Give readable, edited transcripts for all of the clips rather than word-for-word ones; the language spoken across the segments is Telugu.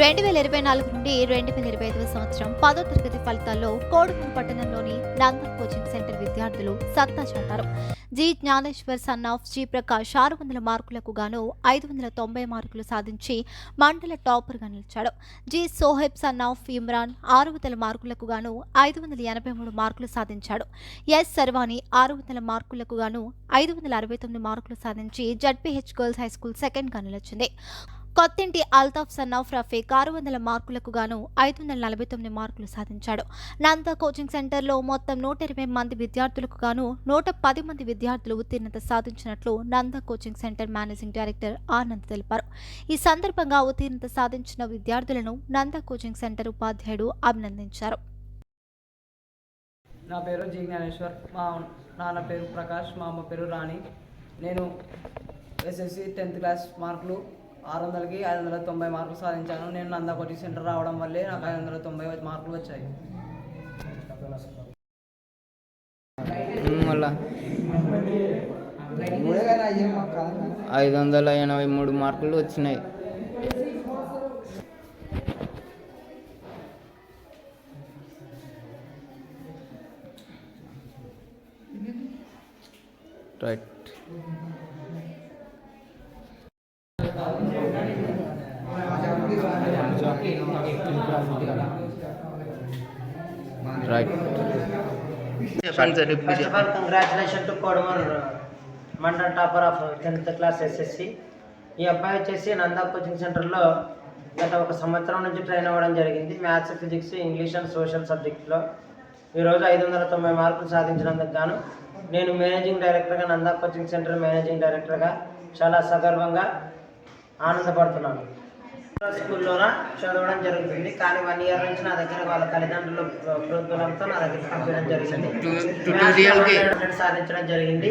2024 నుండి 2025 సంవత్సరం 10వ తరగతి ఫలితాల్లో కోడుమూరు పట్టణంలోని నంద కోచింగ్ సెంటర్ విద్యార్థులు సత్తా చాటారు. G Gnaneshwar son of G Prakash 600 మార్కులకు గాను 590 మార్కులు సాధించి మండల టాపర్గా నిలిచాడు. G Soheb son of Imran 600 మార్కులకు గాను 583 మార్కులు సాధించాడు. ఎస్ సర్వాణి 600 మార్కులకు గాను 569 మార్కులు సాధించి జడ్పీహెచ్ గర్ల్స్ హైస్కూల్ సెకండ్గా నిలిచింది. కొత్తింటి అల్తాఫ్ సన్ ఆఫ్ రఫీక్ 600 మార్కులకు గాను 549 మార్కులు సాధించాడు. నంద కోచింగ్ సెంటర్లో మొత్తం 120 మంది విద్యార్థులకు గాను 110 మంది విద్యార్థులు ఉత్తీర్ణత సాధించినట్లు Nanda coaching centre managing director Anand తెలిపారు. ఈ సందర్భంగా ఉత్తీర్ణత సాధించిన విద్యార్థులను నంద కోచింగ్ సెంటర్ ఉపాధ్యాయుడు అభినందించారు. నా పేరు జి జ్ఞానేశ్వర్, మా నాన్న పేరు ప్రకాష్, మా అమ్మ పేరు రాణి. నేను ఎస్ఎస్సి 10th క్లాస్ మార్కులు 600కి 590 మార్కులు సాధించాను. నేను నందా కోచింగ్ సెంటర్ రావడం వల్లే నాకు 590 మార్కులు వచ్చాయి. మళ్ళా 583 మార్కులు వచ్చినాయి. Right. First of all, congratulations to Kodumur Mandal topper of 10th class SSC. ఈ అబ్బాయి వచ్చేసి నందా కోచింగ్ సెంటర్లో గత 1 సంవత్సరం నుంచి ట్రైన్ అవ్వడం జరిగింది. Maths, physics, English and social సబ్జెక్ట్లో ఈరోజు 590 మార్కులు సాధించినందుకు గాను నేను మేనేజింగ్ డైరెక్టర్గా, నందా కోచింగ్ సెంటర్ మేనేజింగ్ డైరెక్టర్గా చాలా సగర్వంగా ఆనందపడుతున్నాను. స్కూల్లోన చదవడం జరుగుతుంది, కానీ 1 ఇయర్ నుంచి నా దగ్గర వాళ్ళ తల్లిదండ్రుల ప్రోద్బలంతో నా దగ్గర పంపించడం జరిగింది. సాధించడం జరిగింది.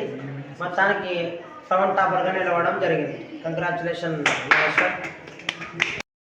మొత్తానికి టౌన్ టాపర్గా నిలవడం జరిగింది. కంగ్రాచులేషన్.